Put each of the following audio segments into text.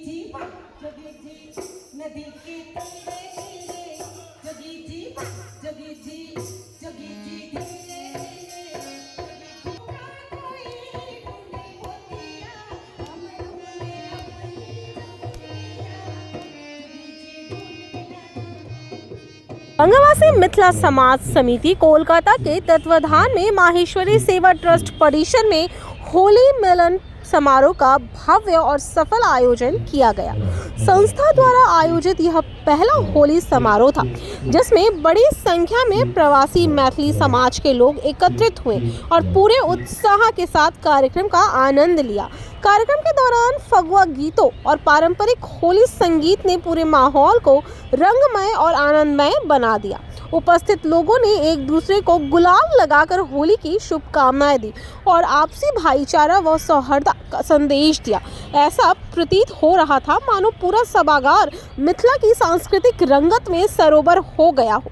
जी जोगी जी नदी के तीरे तीरे जोगी जी जोगी जी जोगी जी धीरे धीरे कोई ढूंढे मोतिया हमर में अपनी जोगिया जोगी जी ढूंढ बंगावासी मिथिला समाज समिति कोलकाता के तत्वाधान में माहेश्वरी सेवा ट्रस्ट परिसर में होली मिलन समारोह का भव्य और सफल आयोजन किया गया। संस्था द्वारा आयोजित यह पहला होली समारोह था, जिसमें बड़ी संख्या में प्रवासी मैथिली समाज के लोग एकत्रित हुए और पूरे उत्साह के साथ कार्यक्रम का आनंद लिया। कार्यक्रम के दौरान फगुआ गीतों और पारंपरिक होली संगीत ने पूरे माहौल को रंगमय और आनंदमय बना दिया। उपस्थित लोगों ने एक दूसरे को गुलाल लगाकर होली की शुभकामनाएं दी और आपसी भाईचारा व सौहार्द का संदेश दिया। ऐसा प्रतीत हो रहा था मानो पूरा सभागार मिथिला की सांस्कृतिक रंगत में सरोवर हो गया हो।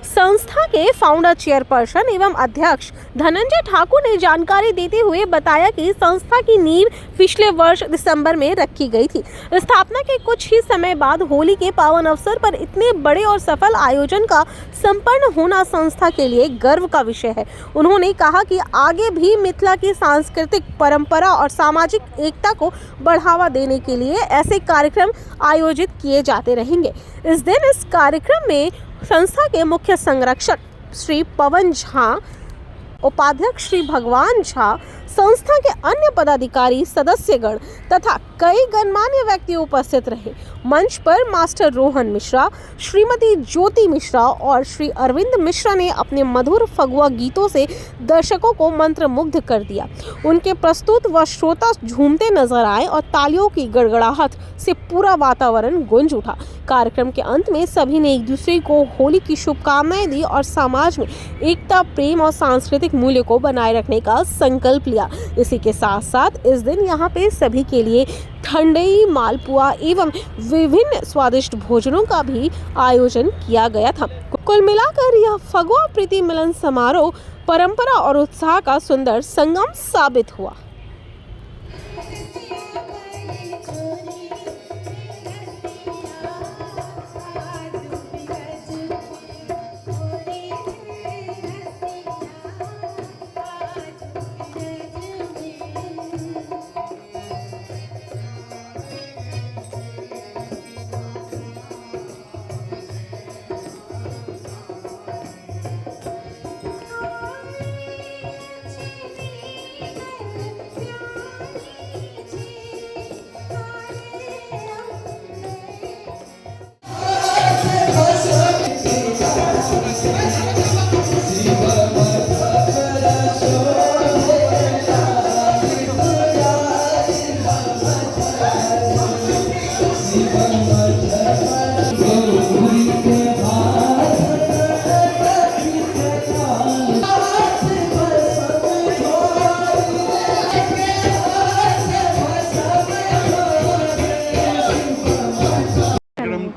संस्था के फाउंडर चेयरपर्सन एवं अध्यक्ष धनंजय ठाकुर ने जानकारी देते हुए बताया कि संस्था की नींव पिछले वर्ष दिसंबर में रखी गई थी। स्थापना के कुछ ही समय बाद होली के पावन अवसर पर इतने बड़े और सफल आयोजन का संपन्न होना संस्था के लिए गर्व का विषय है। उन्होंने कहा कि आगे भी मिथिला की सांस्कृतिक परंपरा और सामाजिक एकता को बढ़ावा देने के लिए ऐसे कार्यक्रम आयोजित किए जाते रहेंगे। इस दिन इस कार्यक्रम में संस्था के मुख्य संरक्षक श्री पवन झा, उपाध्यक्ष श्री भगवान झा, संस्था के अन्य पदाधिकारी, सदस्यगण तथा कई गणमान्य व्यक्ति उपस्थित रहे। मंच पर मास्टर रोहन मिश्रा, श्रीमती ज्योति मिश्रा और श्री अरविंद मिश्रा ने अपने मधुर फगुआ गीतों से दर्शकों को मंत्रमुग्ध कर दिया। उनके प्रस्तुत व श्रोता झूमते नजर आए और तालियों की गड़गड़ाहट से पूरा वातावरण गूंज उठा। कार्यक्रम के अंत में सभी ने एक दूसरे को होली की शुभकामनाएं दी और समाज में एकता, प्रेम और सांस्कृतिक मूल्य को बनाए रखने का संकल्प लिया। इसी के साथ साथ इस दिन यहाँ पे सभी के लिए ठंडई, मालपुआ एवं विभिन्न स्वादिष्ट भोजनों का भी आयोजन किया गया था। कुल मिलाकर यह फगुआ प्रीति मिलन समारोह परंपरा और उत्साह का सुंदर संगम साबित हुआ।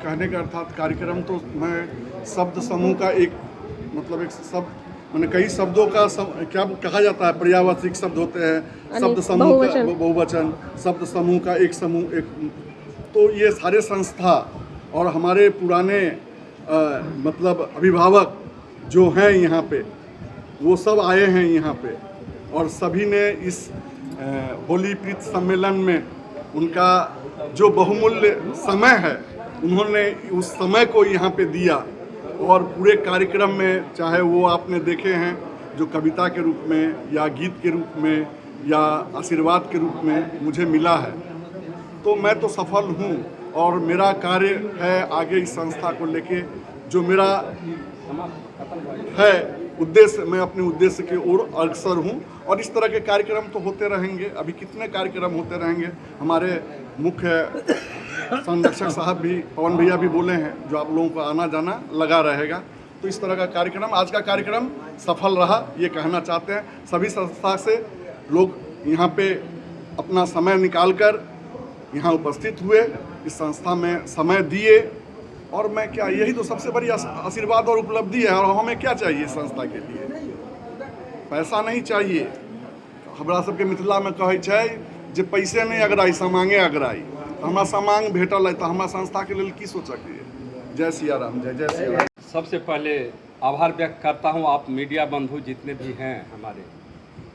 कहने का अर्थात कार्यक्रम तो मैं शब्द समूह का एक मतलब एक शब्द मैंने कई शब्दों का क्या कहा जाता है, पर्यायवाची शब्द होते हैं, शब्द समूह का बहुवचन, शब्द समूह का एक समूह एक। तो ये सारे संस्था और हमारे पुराने मतलब अभिभावक जो हैं यहाँ पे, वो सब आए हैं यहाँ पे और सभी ने इस होली प्रीत सम्मेलन में उनका जो बहुमूल्य समय है उन्होंने उस समय को यहाँ पे दिया और पूरे कार्यक्रम में, चाहे वो आपने देखे हैं जो कविता के रूप में या गीत के रूप में या आशीर्वाद के रूप में मुझे मिला है, तो मैं तो सफल हूँ। और मेरा कार्य है आगे इस संस्था को लेके जो मेरा है उद्देश्य, मैं अपने उद्देश्य की ओर अग्रसर हूँ और इस तरह के कार्यक्रम तो होते रहेंगे। अभी कितने कार्यक्रम होते रहेंगे। हमारे मुख्य संरक्षक साहब भी, पवन भैया भी बोले हैं, जो आप लोगों को आना जाना लगा रहेगा। तो इस तरह का कार्यक्रम, आज का कार्यक्रम सफल रहा ये कहना चाहते हैं। सभी संस्था से लोग यहाँ पे अपना समय निकालकर यहाँ उपस्थित हुए, इस संस्था में समय दिए और मैं क्या, यही तो सबसे बड़ी आशीर्वाद और उपलब्धि है। और हमें क्या चाहिए संस्था के लिए? पैसा नहीं चाहिए। हमरा सबके मिथिला में कहे छै जे पैसे नहीं अगराई समांगे अगराई। हमरा समांग भेटल है तो हमरा संस्था के लिए की सोचके जय सिया राम, जय जय सिया राम। सबसे पहले आभार व्यक्त करता हूं आप मीडिया बंधु जितने भी हैं हमारे,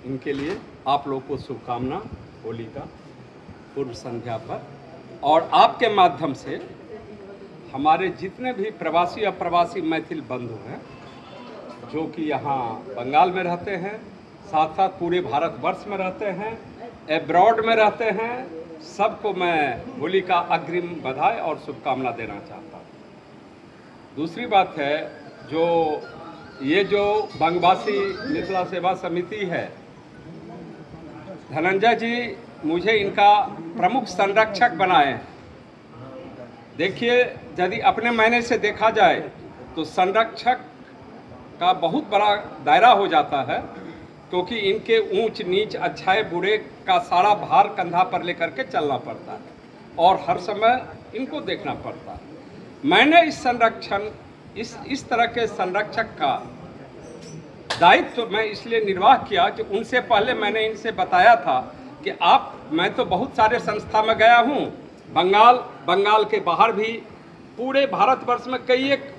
इनके लिए आप लोग को शुभकामना होली का पूर्व संध्या पर। और आपके माध्यम से हमारे जितने भी प्रवासी अप्रवासी मैथिल बंधु हैं जो कि यहाँ बंगाल में रहते हैं, साथ साथ पूरे भारतवर्ष में रहते हैं, एब्रॉड में रहते हैं, सबको मैं होली का अग्रिम बधाई और शुभकामना देना चाहता हूँ। दूसरी बात है, जो बंगवासी मिथिला सेवा समिति है, धनंजय जी मुझे इनका प्रमुख संरक्षक बनाए हैं। देखिए, यदि अपने मायने से देखा जाए तो संरक्षक का बहुत बड़ा दायरा हो जाता है, क्योंकि इनके ऊंच नीच अच्छाई बुरे का सारा भार कंधा पर लेकर के चलना पड़ता है और हर समय इनको देखना पड़ता है। मैंने इस तरह के संरक्षक का दायित्व मैं इसलिए निर्वाह किया कि उनसे पहले मैंने इनसे बताया था कि मैं तो बहुत सारे संस्था में गया हूँ, बंगाल के बाहर भी पूरे भारतवर्ष में कई एक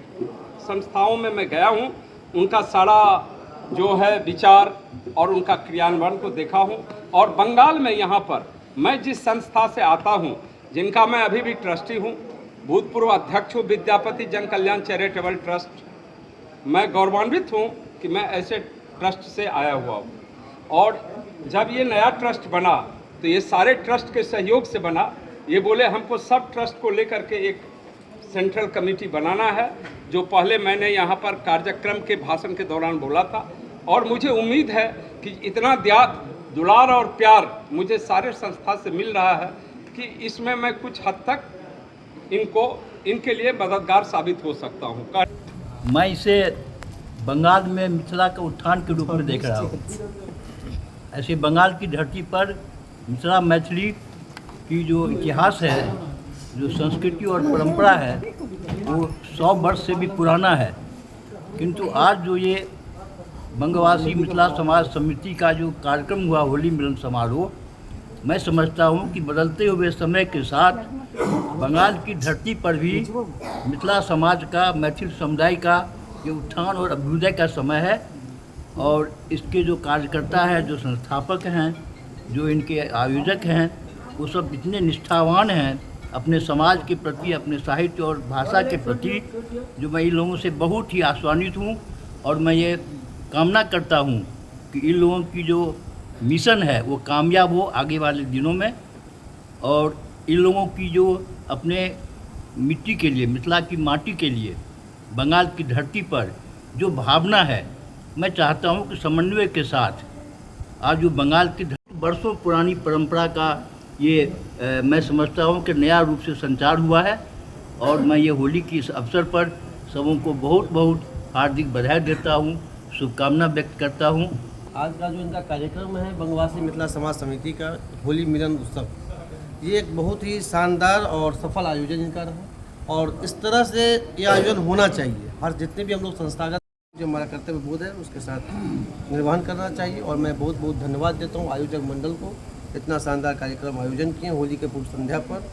संस्थाओं में मैं गया हूँ, उनका सारा जो है विचार और उनका क्रियान्वयन को देखा हूँ। और बंगाल में यहाँ पर मैं जिस संस्था से आता हूँ, जिनका मैं अभी भी ट्रस्टी हूँ, भूतपूर्व अध्यक्ष हूँ विद्यापति जन कल्याण चैरिटेबल ट्रस्ट, मैं गौरवान्वित हूँ कि मैं ऐसे ट्रस्ट से आया हुआ हूँ। और जब ये नया ट्रस्ट बना तो ये सारे ट्रस्ट के सहयोग से बना। ये बोले हमको सब ट्रस्ट को लेकर के एक सेंट्रल कमेटी बनाना है, जो पहले मैंने यहाँ पर कार्यक्रम के भाषण के दौरान बोला था। और मुझे उम्मीद है कि इतना दुलार और प्यार मुझे सारे संस्था से मिल रहा है कि इसमें मैं कुछ हद तक इनके लिए मददगार साबित हो सकता हूँ। मैं इसे बंगाल में मिथिला का उत्थान के रूप में देख रहा हूँ। ऐसे बंगाल की धरती पर मिथिला मैथिली की जो इतिहास है, जो संस्कृति और परंपरा है, वो 100 वर्ष से भी पुराना है। किंतु आज जो ये बंगवासी मिथिला समाज समिति का जो कार्यक्रम हुआ होली मिलन समारोह, मैं समझता हूँ कि बदलते हुए समय के साथ बंगाल की धरती पर भी मिथिला समाज का, मैथिल समुदाय का ये उत्थान और अभ्युदय का समय है। और इसके जो कार्यकर्ता हैं, जो संस्थापक हैं, जो इनके आयोजक हैं, वो सब इतने निष्ठावान हैं अपने समाज के प्रति, अपने साहित्य और भाषा के प्रति, जो मैं इन लोगों से बहुत ही आश्वानित हूँ। और मैं ये कामना करता हूँ कि इन लोगों की जो मिशन है वो कामयाब हो आगे वाले दिनों में। और इन लोगों की जो अपने मिट्टी के लिए, मिथिला की माटी के लिए, बंगाल की धरती पर जो भावना है, मैं चाहता हूँ कि समन्वय के साथ आज जो बंगाल की वर्षों पुरानी परंपरा का ये मैं समझता हूँ कि नया रूप से संचार हुआ है। और मैं ये होली की इस अवसर पर सबों को बहुत बहुत हार्दिक बधाई देता हूँ, शुभकामना व्यक्त करता हूँ। आज का जो इनका कार्यक्रम है बंगवासी मिथिला समाज समिति का होली मिलन उत्सव, ये एक बहुत ही शानदार और सफल आयोजन इनका रहा। और इस तरह से ये आयोजन होना चाहिए। हर जितने भी हम लोग संस्थागत जो हमारा कर्तव्य बोध है उसके साथ निर्वहन करना चाहिए। और मैं बहुत बहुत धन्यवाद देता हूँ आयोजक मंडल को, इतना शानदार कार्यक्रम आयोजन किए होली के पूर्व संध्या पर,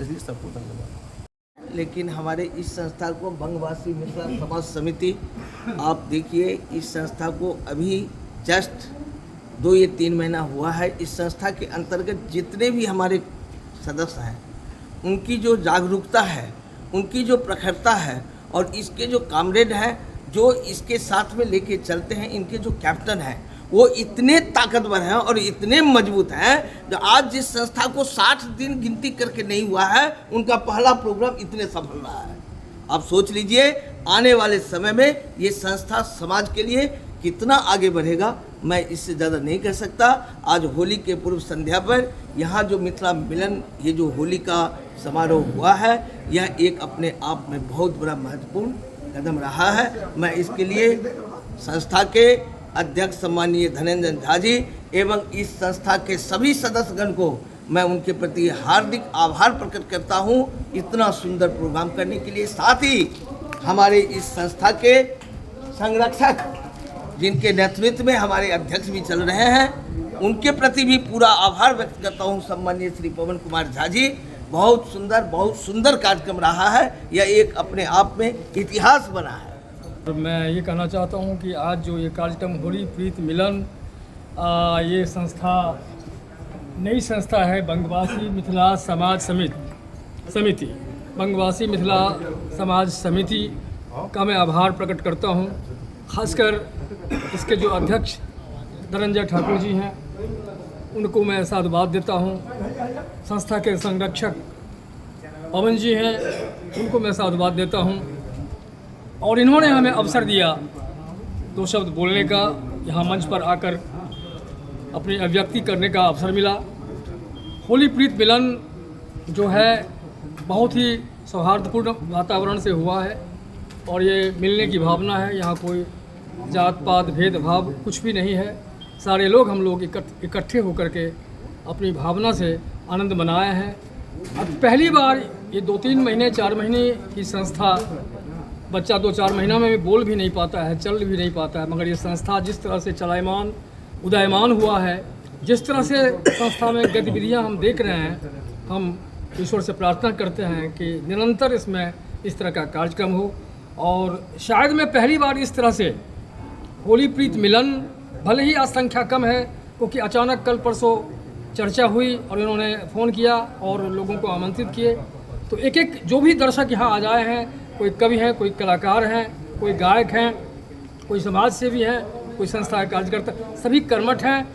इसलिए सबको धन्यवाद। लेकिन हमारे इस संस्था को बंगवासी मिथिला समाज समिति, आप देखिए इस संस्था को अभी जस्ट 2 या 3 महीना हुआ है। इस संस्था के अंतर्गत जितने भी हमारे सदस्य हैं, उनकी जो जागरूकता है, उनकी जो प्रखरता है, और इसके जो कामरेड हैं, जो इसके साथ में लेके चलते हैं, इनके जो कैप्टन हैं, वो इतने ताकतवर हैं और इतने मजबूत हैं जो आज जिस संस्था को 60 दिन गिनती करके नहीं हुआ है, उनका पहला प्रोग्राम इतने सफल रहा है। आप सोच लीजिए आने वाले समय में ये संस्था समाज के लिए कितना आगे बढ़ेगा, मैं इससे ज़्यादा नहीं कह सकता। आज होली के पूर्व संध्या पर यहाँ जो मिथिला मिलन, ये जो होली का समारोह हुआ है, यह एक अपने आप में बहुत बड़ा महत्वपूर्ण कदम रहा है। मैं इसके लिए संस्था के अध्यक्ष सम्माननीय धनंजय झा जी एवं इस संस्था के सभी सदस्यगण को मैं उनके प्रति हार्दिक आभार प्रकट करता हूं, इतना सुंदर प्रोग्राम करने के लिए। साथ ही हमारे इस संस्था के संरक्षक, जिनके नेतृत्व में हमारे अध्यक्ष भी चल रहे हैं, उनके प्रति भी पूरा आभार व्यक्त करता हूं, सम्माननीय श्री पवन कुमार झा जी, बहुत सुंदर कार्यक्रम रहा है। यह एक अपने आप में इतिहास बना है। और मैं ये कहना चाहता हूँ कि आज जो ये कार्यक्रम होली प्रीत मिलन ये संस्था नई संस्था है बंगवासी मिथिला समाज समिति बंगवासी मिथिला समाज समिति का मैं आभार प्रकट करता हूँ। खासकर इसके जो अध्यक्ष धनंजय ठाकुर जी हैं उनको मैं साधुवाद देता हूँ। संस्था के संरक्षक पवन जी हैं उनको मैं साधुवाद देता हूँ। और इन्होंने हमें अवसर दिया 2 शब्द बोलने का, यहाँ मंच पर आकर अपनी अभिव्यक्ति करने का अवसर मिला। होली प्रीत मिलन जो है बहुत ही सौहार्दपूर्ण वातावरण से हुआ है और ये मिलने की भावना है। यहाँ कोई जात पात भेदभाव कुछ भी नहीं है। सारे लोग हम लोग इकट्ठे होकर के अपनी भावना से आनंद मनाए हैं। अब पहली बार ये 2-3 महीने 4 महीने की संस्था, बच्चा 2-4 महीना में भी बोल भी नहीं पाता है, चल भी नहीं पाता है, मगर ये संस्था जिस तरह से चलायमान उदयमान हुआ है, जिस तरह से संस्था में गतिविधियां हम देख रहे हैं, हम ईश्वर से प्रार्थना करते हैं कि निरंतर इसमें इस तरह का कार्यक्रम हो। और शायद मैं पहली बार इस तरह से होली प्रीत मिलन, भले ही आज संख्या कम है क्योंकि अचानक कल परसों चर्चा हुई और इन्होंने फ़ोन किया और लोगों को आमंत्रित किए, तो एक जो भी दर्शक यहाँ आ जाए हैं, कोई कवि हैं, कोई कलाकार हैं, कोई गायक हैं, कोई समाज सेवी हैं, कोई संस्था के कार्यकर्ता, सभी कर्मठ हैं।